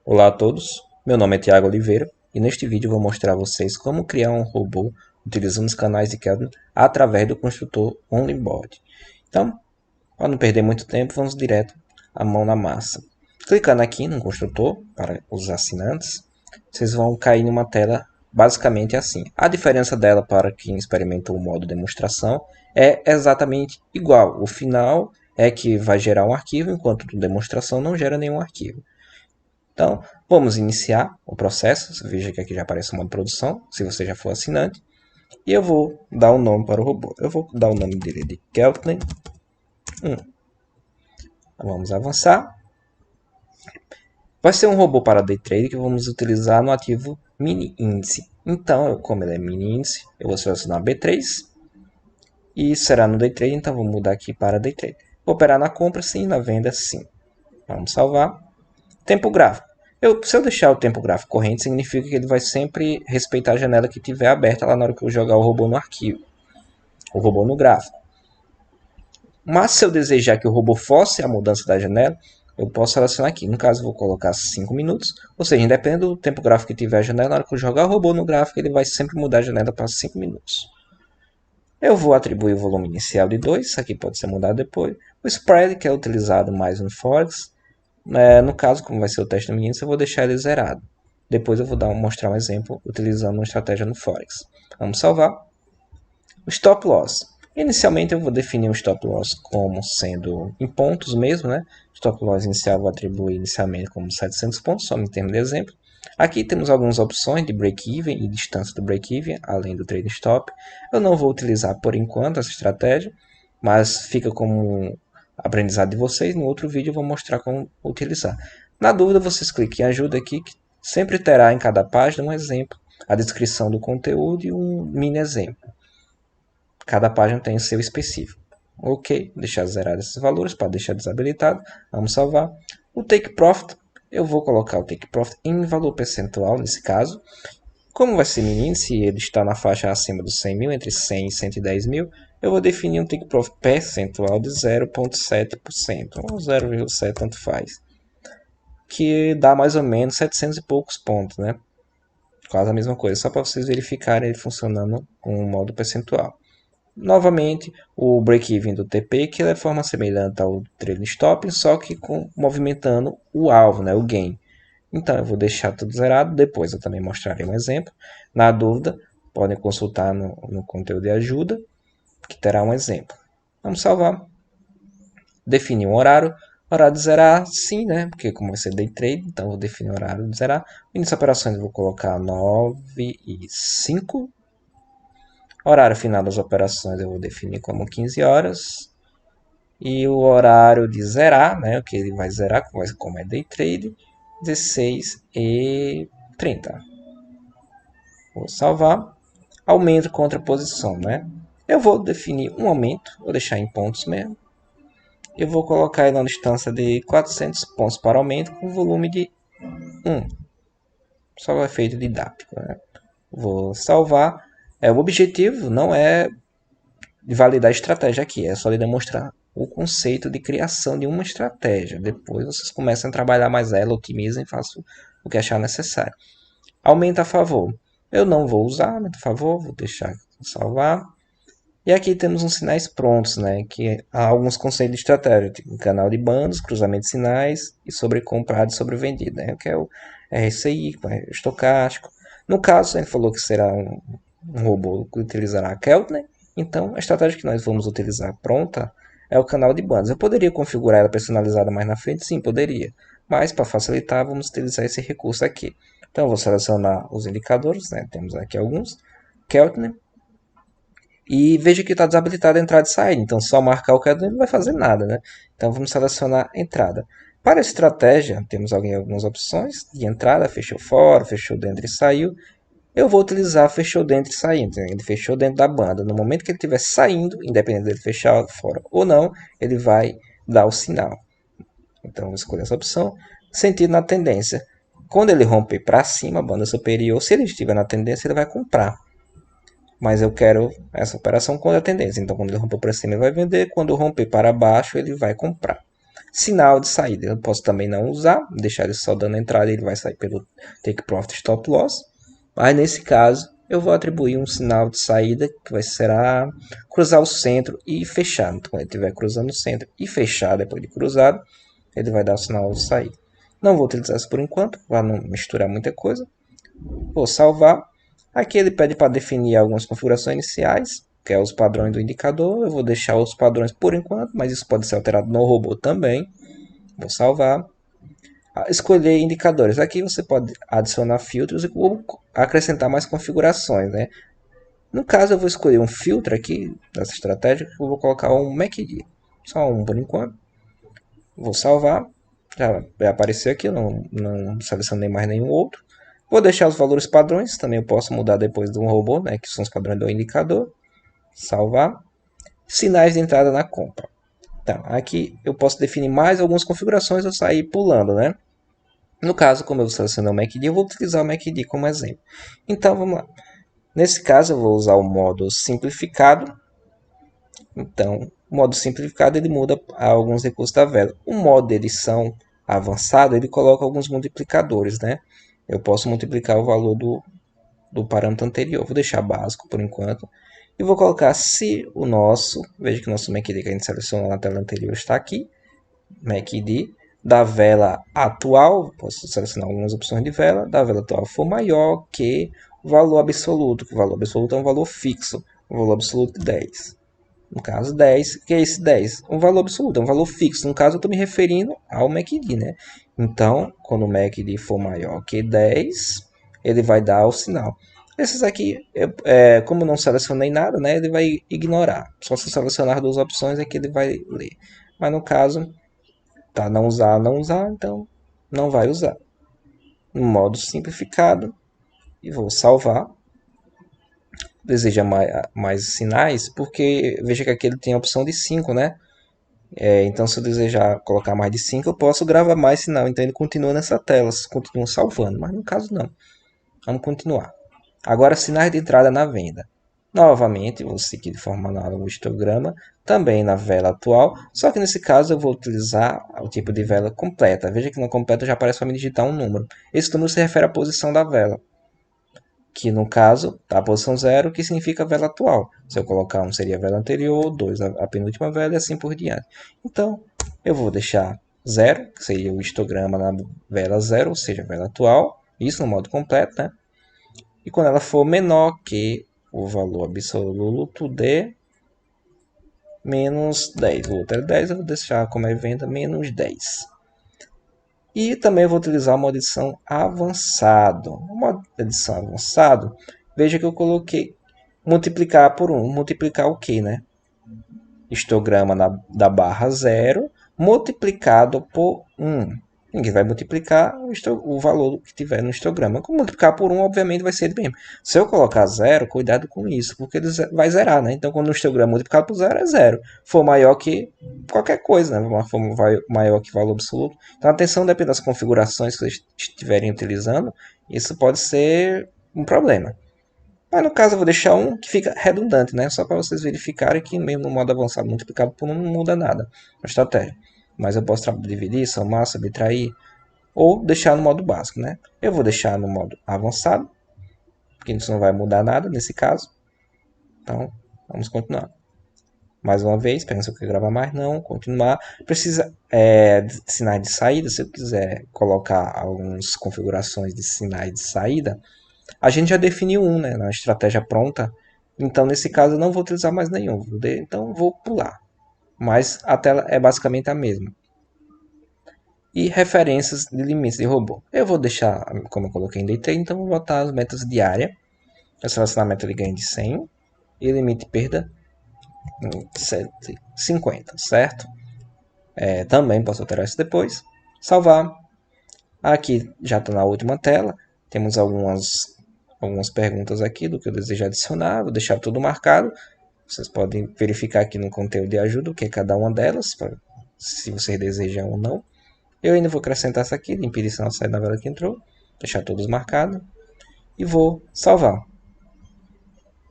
Olá a todos, meu nome é Thiago Oliveira e neste vídeo vou mostrar a vocês como criar um robô utilizando os canais de Kelvin através do construtor OnlyBoard. Então, para não perder muito tempo, vamos direto à mão na massa. Clicando aqui no construtor para os assinantes, vocês vão cair numa tela basicamente assim. A diferença dela para quem experimenta o modo demonstração é exatamente igual. O final é que vai gerar um arquivo, enquanto a demonstração não gera nenhum arquivo. Então, vamos iniciar o processo. Veja que aqui já aparece o modo produção, se você já for assinante. E eu vou dar um nome para o robô. Eu vou dar o nome dele de Keltner 1. Vamos avançar. Vai ser um robô para Day Trade que vamos utilizar no ativo Mini Índice. Então, como ele é Mini Índice, eu vou selecionar B3. E será no Day Trade, então vou mudar aqui para Day Trade. Vou operar na compra sim, na venda sim. Vamos salvar. Tempo gráfico. Se eu deixar o tempo gráfico corrente, significa que ele vai sempre respeitar a janela que estiver aberta lá na hora que eu jogar o robô no arquivo. O robô no gráfico. Mas se eu desejar que o robô force a mudança da janela, eu posso selecionar aqui. No caso, eu vou colocar 5 minutos. Ou seja, independente do tempo gráfico que tiver a janela, na hora que eu jogar o robô no gráfico, ele vai sempre mudar a janela para 5 minutos. Eu vou atribuir o volume inicial de 2. Isso aqui pode ser mudado depois. O spread, que é utilizado mais no Forex. No caso, como vai ser o teste do menino, eu vou deixar ele zerado. Depois eu vou mostrar um exemplo utilizando uma estratégia no Forex. Vamos salvar. O Stop Loss. Inicialmente eu vou definir o Stop Loss como sendo em pontos mesmo, né? Stop Loss inicial eu vou atribuir inicialmente como 700 pontos, só em termos de exemplo. Aqui temos algumas opções de break-even e distância do break-even, além do trade stop. Eu não vou utilizar por enquanto essa estratégia, mas fica como aprendizado de vocês. No outro vídeo eu vou mostrar como utilizar. Na dúvida, vocês cliquem em ajuda aqui, que sempre terá em cada página um exemplo, a descrição do conteúdo e um mini exemplo. Cada página tem o seu específico. Ok, deixar zerado esses valores para deixar desabilitado. Vamos salvar. O Take Profit, eu vou colocar o Take Profit em valor percentual nesse caso. Como vai ser menino, se ele está na faixa acima dos 100 mil, entre 100 e 110 mil, eu vou definir um take profit percentual de 0,7%, ou 0,7%, tanto faz. Que dá mais ou menos 700 e poucos pontos, né? Quase a mesma coisa, só para vocês verificarem ele funcionando com um modo percentual. Novamente, o break-even do TP, que é de forma semelhante ao trailing stop, só que movimentando o alvo, né? O gain. Então, eu vou deixar tudo zerado. Depois eu também mostrarei um exemplo. Na dúvida, podem consultar no conteúdo de ajuda, que terá um exemplo. Vamos salvar. Definir um horário. Horário de zerar, sim, né? Porque como vai ser day trade, então eu vou definir o horário de zerar. Início de operações eu vou colocar 9 e 5. Horário final das operações eu vou definir como 15 horas. E o horário de zerar, né? O que ele vai zerar, como é day trade, 16h30. Vou salvar. Aumento contra posição, né? Eu vou definir um aumento, vou deixar em pontos mesmo. Eu vou colocar ele na distância de 400 pontos para aumento com volume de 1. Só o efeito didático, né? Vou salvar. O objetivo não é de validar a estratégia aqui, é só de demonstrar o conceito de criação de uma estratégia. Depois vocês começam a trabalhar mais ela, otimizem e façam o que achar necessário. Aumenta a favor. Eu não vou usar aumenta a favor, vou deixar salvar. E aqui temos uns sinais prontos, né? Que há alguns conceitos de estratégia, tipo canal de bandos, cruzamento de sinais e sobre comprado e sobre vendido, né? Que é o RSI, é estocástico. No caso, ele falou que será um robô que utilizará a Keltner. Então, a estratégia que nós vamos utilizar pronta é o canal de bandas. Eu poderia configurar ela personalizada mais na frente? Sim, poderia. Mas, para facilitar, vamos utilizar esse recurso aqui. Então, eu vou selecionar os indicadores, né? Temos aqui alguns. Keltner. E veja que está desabilitado a entrada e saída. Então, só marcar o Keltner não vai fazer nada, né? Então, vamos selecionar entrada. Para a estratégia, temos algumas opções de entrada. Fechou fora, fechou dentro e saiu. Eu vou utilizar fechou dentro e saindo. Ele fechou dentro da banda. No momento que ele estiver saindo, independente dele fechar fora ou não, ele vai dar o sinal. Então, eu escolho essa opção. Sentido na tendência. Quando ele romper para cima, a banda superior, se ele estiver na tendência, ele vai comprar. Mas eu quero essa operação contra a tendência. Então, quando ele romper para cima, ele vai vender. Quando romper para baixo, ele vai comprar. Sinal de saída, eu posso também não usar, deixar ele só dando entrada, ele vai sair pelo Take Profit Stop Loss. Mas nesse caso, eu vou atribuir um sinal de saída que será cruzar o centro e fechar. Então, quando ele estiver cruzando o centro e fechar depois de cruzado, ele vai dar o sinal de saída. Não vou utilizar isso por enquanto, para não misturar muita coisa. Vou salvar. Aqui ele pede para definir algumas configurações iniciais, que é os padrões do indicador. Eu vou deixar os padrões por enquanto, mas isso pode ser alterado no robô também. Vou salvar. Escolher indicadores. Aqui você pode adicionar filtros ou acrescentar mais configurações, né? No caso, eu vou escolher um filtro aqui dessa estratégia. Eu vou colocar um MACD. Só um por enquanto. Vou salvar. Já vai aparecer aqui. Eu não selecionei mais nenhum outro. Vou deixar os valores padrões. Também eu posso mudar depois do robô, né? Que são os padrões do indicador. Salvar. Sinais de entrada na compra. Então, aqui eu posso definir mais algumas configurações. Eu sair pulando, né? No caso, como eu selecionei o MACD, eu vou utilizar o MACD como exemplo. Então, vamos lá. Nesse caso, eu vou usar o modo simplificado. Então, o modo simplificado ele muda alguns recursos da vela. O modo de edição avançado, ele coloca alguns multiplicadores, né? Eu posso multiplicar o valor do parâmetro anterior. Vou deixar básico por enquanto. E vou colocar se o nosso, veja que o nosso MACD que a gente selecionou na tela anterior está aqui. MACD da vela atual, posso selecionar algumas opções de vela, da vela atual for maior que o valor absoluto, que o valor absoluto é um valor fixo, o valor absoluto de 10. No caso 10, que é esse 10? Um valor absoluto, é um valor fixo. No caso eu estou me referindo ao MACD, né? Então, quando o MACD for maior que 10, ele vai dar o sinal. Esses aqui, como eu não selecionei nada, né, ele vai ignorar. Só se selecionar duas opções é que ele vai ler. Mas no caso, tá, não usar, então não vai usar. No modo simplificado, e vou salvar. Deseja mais sinais, porque veja que aqui ele tem a opção de 5, né? Então, se eu desejar colocar mais de 5, eu posso gravar mais sinal. Então, ele continua nessa tela, continua salvando, mas no caso não. Vamos continuar. Agora, sinais de entrada na venda. Novamente, vou seguir de forma análoga o histograma, também na vela atual, só que nesse caso eu vou utilizar o tipo de vela completa. Veja que no completa já aparece para me digitar um número. Esse número se refere à posição da vela, que no caso está a posição 0, que significa a vela atual. Se eu colocar 1 seria a vela anterior, 2 a penúltima vela e assim por diante. Então, eu vou deixar 0, que seria o histograma na vela 0, ou seja, a vela atual, isso no modo completo, né? E quando ela for menor que o valor absoluto de menos 10. O outro é 10, eu vou deixar como é venda menos 10. E também vou utilizar o modo edição avançado. O modo edição avançado, veja que eu coloquei multiplicar por 1. Multiplicar o que, né? Histograma da barra 0 multiplicado por 1. Ninguém vai multiplicar o valor que tiver no histograma. Como multiplicar por 1, obviamente, vai ser ele mesmo. Se eu colocar 0, cuidado com isso, porque ele vai zerar, né? Então, quando o histograma multiplicado por 0 é 0. For maior que qualquer coisa, né? For maior que o valor absoluto. Então, atenção, depende das configurações que vocês estiverem utilizando. Isso pode ser um problema. Mas no caso eu vou deixar um que fica redundante, né? Só para vocês verificarem que mesmo no modo avançado multiplicado por 1 não muda nada na estratégia. Mas eu posso dividir, somar, subtrair ou deixar no modo básico, né? Eu vou deixar no modo avançado, porque isso não vai mudar nada nesse caso. Então, vamos continuar. Mais uma vez, pergunta se eu quero gravar mais, não, continuar. Precisa de sinais de saída, se eu quiser colocar algumas configurações de sinais de saída, a gente já definiu um, né, na estratégia pronta. Então, nesse caso, eu não vou utilizar mais nenhum. Então, vou pular. Mas a tela é basicamente a mesma. E referências de limites de robô. Eu vou deixar, como eu coloquei em DT, então vou botar as metas diárias. Eu selecionar a meta de ganho de 100 e limite de perda 50, certo? Também posso alterar isso depois. Salvar. Aqui já está na última tela. Temos algumas perguntas aqui do que eu desejo adicionar. Vou deixar tudo marcado. Vocês podem verificar aqui no conteúdo de ajuda o que é cada uma delas, se vocês desejam ou não. Eu ainda vou acrescentar essa aqui, de impedir sinal de saída da vela que entrou. Deixar todos marcados. E vou salvar.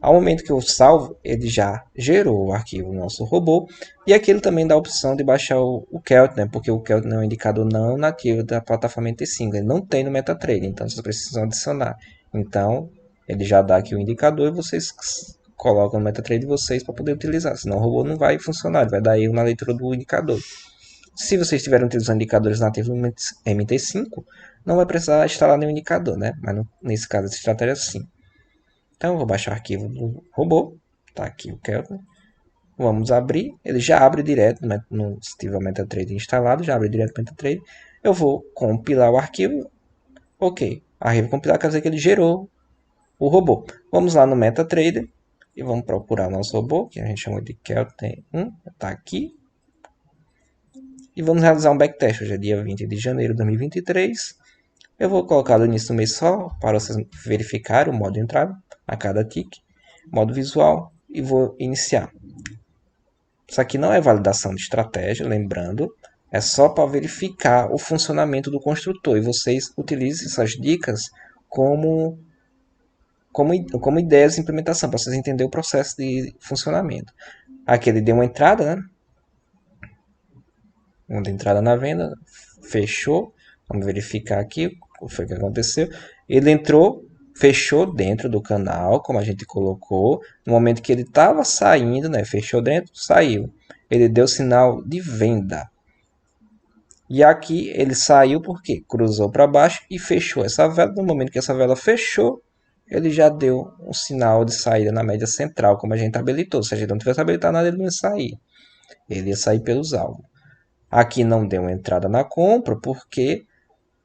Ao momento que eu salvo, ele já gerou o arquivo do nosso robô. E aqui ele também dá a opção de baixar o Qt, né? Porque o Qt é um indicador não nativo da plataforma MT5. Ele não tem no MetaTrader, então vocês precisam adicionar. Então, ele já dá aqui o indicador e vocês colocam no MetaTrader de vocês para poder utilizar. Senão o robô não vai funcionar, ele vai dar erro na leitura do indicador. Se vocês estiverem utilizando indicadores nativos no MT5, não vai precisar instalar nenhum indicador, né? Mas nesse caso, essa estratégia sim. Então, eu vou baixar o arquivo do robô. Está aqui o Kelvin. Vamos abrir. Ele já abre direto, né? Se tiver o MetaTrader instalado, já abre direto o MetaTrader. Eu vou compilar o arquivo. Ok. Arquivo compilar quer dizer que ele gerou o robô. Vamos lá no MetaTrader e vamos procurar o nosso robô, que a gente chama de Kelvin 1. Está aqui. E vamos realizar um backtest. Hoje é dia 20 de janeiro de 2023. Eu vou colocar no início do mês só para vocês verificar o modo de entrada a cada tick, modo visual, e vou iniciar. Isso aqui não é validação de estratégia, lembrando, é só para verificar o funcionamento do construtor, e vocês utilizem essas dicas como ideias de implementação, para vocês entenderem o processo de funcionamento. Aqui ele deu uma entrada, né? Uma entrada na venda, fechou. Vamos verificar aqui o que foi que aconteceu. Ele entrou, fechou dentro do canal, como a gente colocou. No momento que ele estava saindo, né? Fechou dentro, saiu. Ele deu sinal de venda. E aqui ele saiu porque cruzou para baixo e fechou essa vela. No momento que essa vela fechou, ele já deu um sinal de saída na média central, como a gente habilitou. Se a gente não tivesse habilitado nada, ele não ia sair. Ele ia sair pelos alvos. Aqui não deu entrada na compra, porque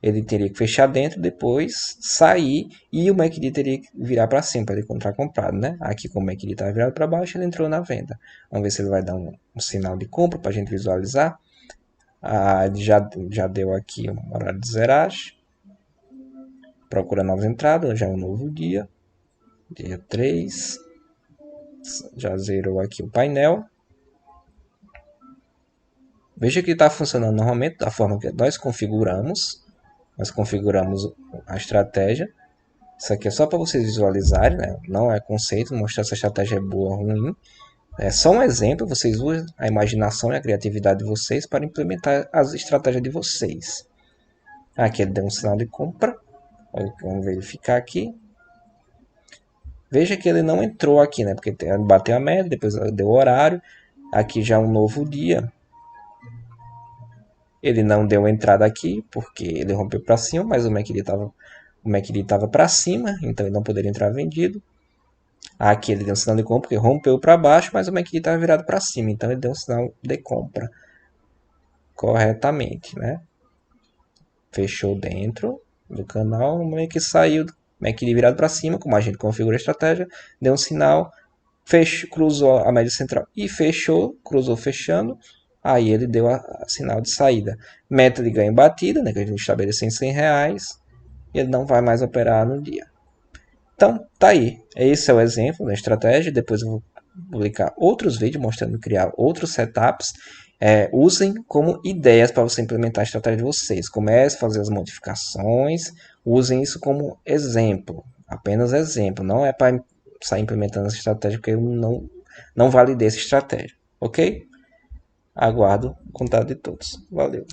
ele teria que fechar dentro, depois sair, e o MACD teria que virar para cima para ele encontrar comprado, né? Aqui, como o MACD está virado para baixo, ele entrou na venda. Vamos ver se ele vai dar um sinal de compra para a gente visualizar. Ele já deu aqui um horário de zeragem. Procura novas entradas, já é um novo dia. Dia 3. Já zerou aqui o painel. Veja que está funcionando normalmente da forma que nós configuramos. Nós configuramos a estratégia. Isso aqui é só para vocês visualizarem, né? Não é conceito, mostrar se a estratégia é boa ou ruim. É só um exemplo, vocês usam a imaginação e a criatividade de vocês para implementar as estratégias de vocês. Aqui ele deu um sinal de compra. Vamos verificar aqui. Veja que ele não entrou aqui, né? Porque bateu a média, depois deu o horário. Aqui já é um novo dia. Ele não deu entrada aqui, porque ele rompeu para cima, mas o MACD estava para cima, então ele não poderia entrar vendido. Aqui ele deu um sinal de compra, porque rompeu para baixo, mas o MACD estava virado para cima, então ele deu um sinal de compra corretamente, né? Fechou dentro do canal, no momento que saiu, MACD virado para cima, como a gente configura a estratégia, deu um sinal, cruzou a média central e fechou, cruzou fechando. Aí ele deu a sinal de saída. Meta de ganho batida, né, que a gente estabeleceu em R$100. E ele não vai mais operar no dia. Então, tá aí. Esse é o exemplo da estratégia. Depois eu vou publicar outros vídeos mostrando criar outros setups. Usem como ideias para você implementar a estratégia de vocês. Comece a fazer as modificações. Usem isso como exemplo. Apenas exemplo. Não é para sair implementando essa estratégia, porque eu não validei essa estratégia. Ok? Aguardo o contato de todos. Valeu!